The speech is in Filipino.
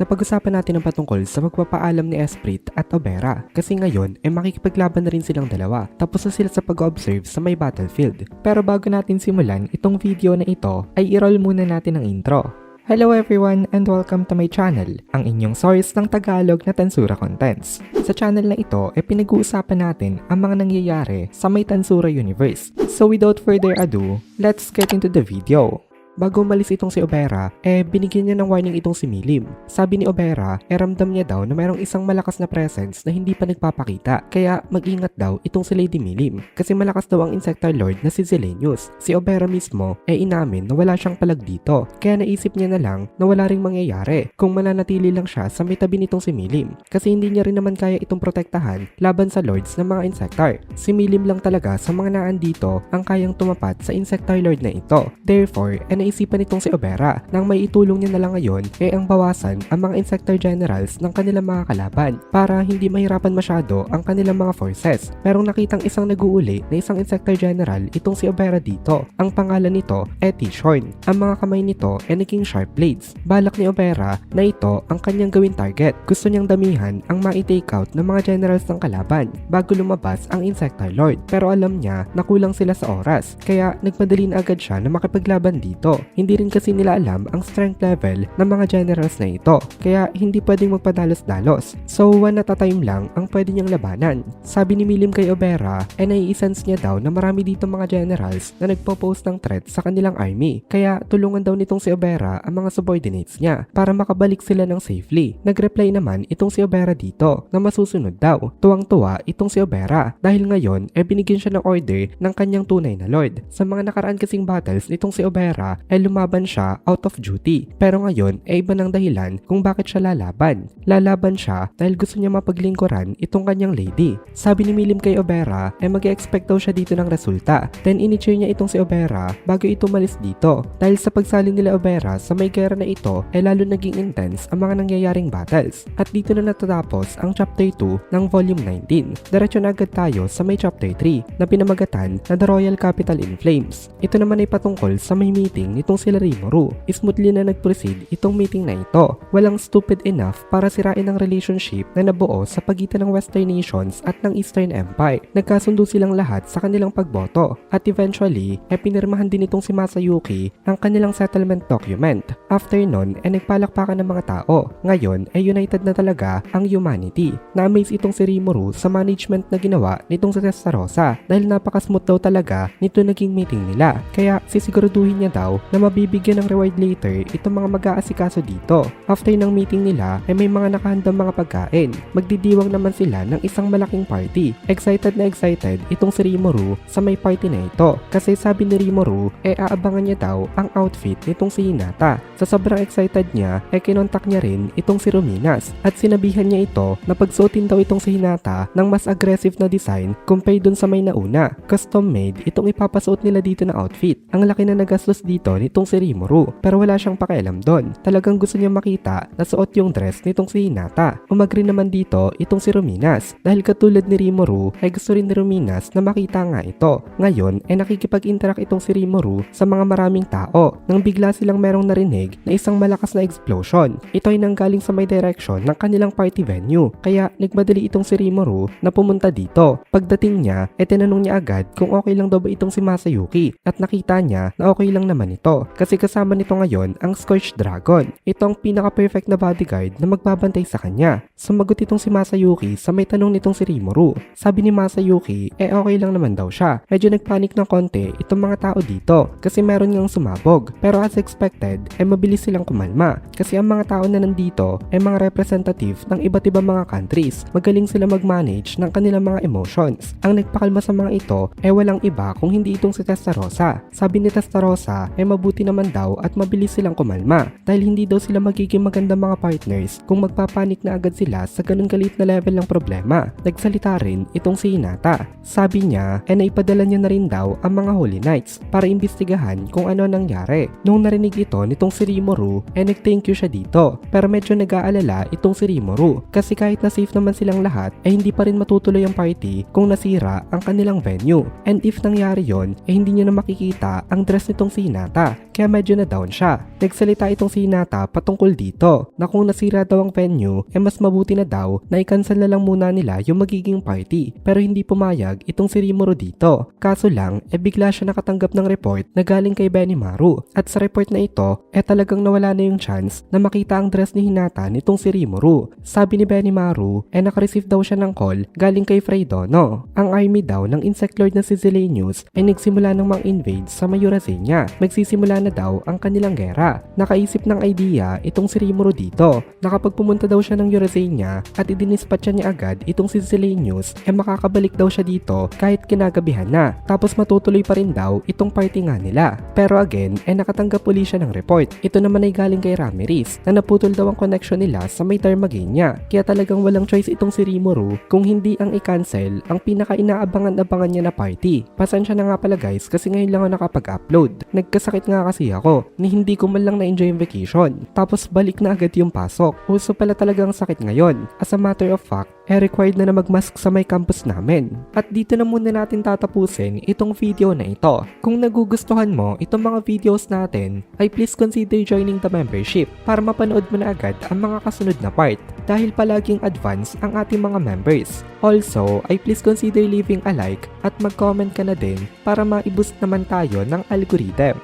Napag-usapan natin ang patungkol sa pagpapaalam ni Esprit at Obera kasi ngayon makikipaglaban na rin silang dalawa tapos na sila sa pag-observe sa may battlefield. Pero bago natin simulan itong video na ito ay i-roll muna natin ang intro. Hello everyone and welcome to my channel, ang inyong source ng Tagalog na Tansura Contents. Sa channel na ito pinag-uusapan natin ang mga nangyayari sa may Tansura universe. So without further ado, let's get into the video. Bago umalis itong si Obera, binigyan niya ng warning itong si Milim. Sabi ni Obera, ramdam niya daw na mayroong isang malakas na presence na hindi pa nagpapakita. Kaya mag-ingat daw itong si Lady Milim. Kasi malakas daw ang Insectoid Lord na si Zilenius. Si Obera mismo, inamin na wala siyang palag dito. Kaya naisip niya na lang na wala ring mangyayari kung mananatili lang siya sa may tabi nitong si Milim. Kasi hindi niya rin naman kaya itong protektahan laban sa Lords ng mga Insectoid. Si Milim lang talaga sa mga naan dito ang kayang tumapat sa Insectoid Lord na ito. Therefore, naisipan nitong si Obera nang may itulong niya na lang ngayon ang bawasan ang mga Insectoid Generals ng kanilang mga kalaban para hindi mahirapan masyado ang kanilang mga forces. Merong nakitang isang nag-uuli na isang Insectoid General itong si Obera dito. Ang pangalan nito T-Shorn. Ang mga kamay nito naging sharp blades. Balak ni Obera na ito ang kanyang gawin target. Gusto niyang damihan ang ma-take out ng mga generals ng kalaban bago lumabas ang Insectoid Lord. Pero alam niya na kulang sila sa oras kaya nagmadali na agad siya na makipaglaban dito. Hindi rin kasi nila alam ang strength level ng mga generals na ito, kaya hindi pwedeng magpadalos-dalos. So one at a time lang ang pwede niyang labanan. Sabi ni Milim kay Obera, nai-sense niya daw na marami dito mga generals na nagpo-post ng threat sa kanilang army. Kaya tulungan daw nitong si Obera ang mga subordinates niya para makabalik sila ng safely. Nag-reply naman itong si Obera dito na masusunod daw. Tuwang-tuwa itong si Obera dahil ngayon binigyan siya ng order ng kanyang tunay na lord. Sa mga nakaraan kasing battles nitong si Obera lumaban siya out of duty. Pero ngayon iba ng dahilan kung bakit siya lalaban. Lalaban siya dahil gusto niya mapaglingkuran itong kanyang lady. Sabi ni Milim kay Obera mag-expect daw siya dito ng resulta. Then ini-cheer niya itong si Obera bago ito umalis dito. Dahil sa pagsali nila Obera sa may gera na ito lalo naging intense ang mga nangyayaring battles. At dito na natatapos ang chapter 2 ng volume 19. Diretso na agad tayo sa may chapter 3 na pinamagatan na The Royal Capital in Flames. Ito naman ay patungkol sa may meeting nitong sila Rimuru. Smoothly na nag-proceed itong meeting na ito. Walang stupid enough para sirain ang relationship na nabuo sa pagitan ng Western nations at ng Eastern Empire. Nagkasundo silang lahat sa kanilang pagboto at eventually pinirmahan din itong si Masayuki ang kanilang settlement document. After nun nagpalakpakan ng mga tao. Ngayon united na talaga ang humanity. Na-amaze itong si Rimuru sa management na ginawa nitong si Testarossa dahil napaka-smooth daw talaga nito naging meeting nila. Kaya sisiguraduhin niya daw na mabibigyan ng reward later itong mga mag-aasikaso dito. After ng meeting nila may mga nakahandang mga pagkain. Magdidiwang naman sila ng isang malaking party. Excited na excited itong si Rimuru sa may party na ito. Kasi sabi ni Rimuru aabangan niya daw ang outfit nitong si Hinata. Sa sobrang excited niya kinontak niya rin itong si Ruminas at sinabihan niya ito na pagsuotin daw itong si Hinata ng mas aggressive na design compared dun sa may nauna. Custom made itong ipapasuot nila dito na outfit. Ang laki na nagastos dito nitong si Rimuru pero wala siyang pakialam doon. Talagang gusto niya makita na suot yung dress nitong si Hinata. Umagri naman dito itong si Ruminas dahil katulad ni Rimuru gusto rin ni Ruminas na makita nga ito. Ngayon nakikipag-interact itong si Rimuru sa mga maraming tao nang bigla silang merong narinig na isang malakas na explosion. Ito ay nanggaling sa may direction ng kanilang party venue kaya nagmadali itong si Rimuru na pumunta dito. Pagdating niya tinanong niya agad kung okay lang daw ba itong si Masayuki at nakita niya na okay lang naman ito kasi kasama nito ngayon ang Scorched Dragon. Ito ang pinaka-perfect na bodyguard na magbabantay sa kanya. Sumagot itong si Masayuki sa may tanong nitong si Rimuru. Sabi ni Masayuki okay lang naman daw siya. Medyo nagpanik ng konti itong mga tao dito kasi meron ngang sumabog. Pero as expected mabilis silang kumalma kasi ang mga tao na nandito mga representative ng iba't ibang mga countries. Magaling sila mag-manage ng kanilang mga emotions. Ang nagpakalma sa mga ito walang iba kung hindi itong si Testarossa. Sabi ni Testarossa mabuti naman daw at mabilis silang kumalma dahil hindi daw sila magiging magandang mga partners kung magpapanik na agad sila sa ganun kalit na level ng problema. Nagsalita rin itong si Hinata. Sabi niya naipadala niya na rin daw ang mga Holy Knights para imbestigahan kung ano nangyari. Nung narinig ito nitong si Rimuru nag-thank you siya dito pero medyo nag-aalala itong si Rimuru kasi kahit na safe naman silang lahat hindi pa rin matutuloy ang party kung nasira ang kanilang venue. And if nangyari yon hindi niya na makikita ang dress nitong si Hinata. Hinata, kaya medyo na down siya. Nagsalita itong si Hinata patungkol dito na kung nasira daw ang venue, mas mabuti na daw na i-cancel na lang muna nila yung magiging party. Pero hindi pumayag itong si Rimuru dito. Kaso lang, bigla siya nakatanggap ng report na galing kay Benimaru. At sa report na ito, talagang nawala na yung chance na makita ang dress ni Hinata nitong si Rimuru. Sabi ni Benimaru, nakareceive daw siya ng call galing kay Fray Dono. Ang army daw ng insect lord na si Zilenius ay nagsimula ng mang-invade sa Mayurazenia. Magsisimula na daw ang kanilang gera. Nakaisip ng idea itong si Rimuru dito na kapag pumunta daw siya ng Eurazenia at idinispatcha niya agad itong si Zilenius, makakabalik daw siya dito kahit kinagabihan na. Tapos matutuloy pa rin daw itong party nga nila. Pero again, nakatanggap uli siya ng report. Ito naman ay galing kay Ramirez na naputol daw ang connection nila sa may Darmagenia. Kaya talagang walang choice itong si Rimuru kung hindi ang i-cancel ang pinaka-inaabangan-abangan niya na party. Pasensya na nga pala guys kasi ngayon lang ako nakapag-upload. Nagkasakit nga kasi ako ni hindi ko man lang na-enjoy yung vacation. Tapos balik na agad yung pasok. Uso pala talagang sakit ngayon. As a matter of fact, required na magmask sa may campus namin. At dito na muna natin tatapusin itong video na ito. Kung nagugustuhan mo itong mga videos natin, ay please consider joining the membership para mapanood mo na agad ang mga kasunod na part dahil palaging advance ang ating mga members. Also, ay please consider leaving a like at mag-comment ka na din para ma-boost naman tayo ng algorithm.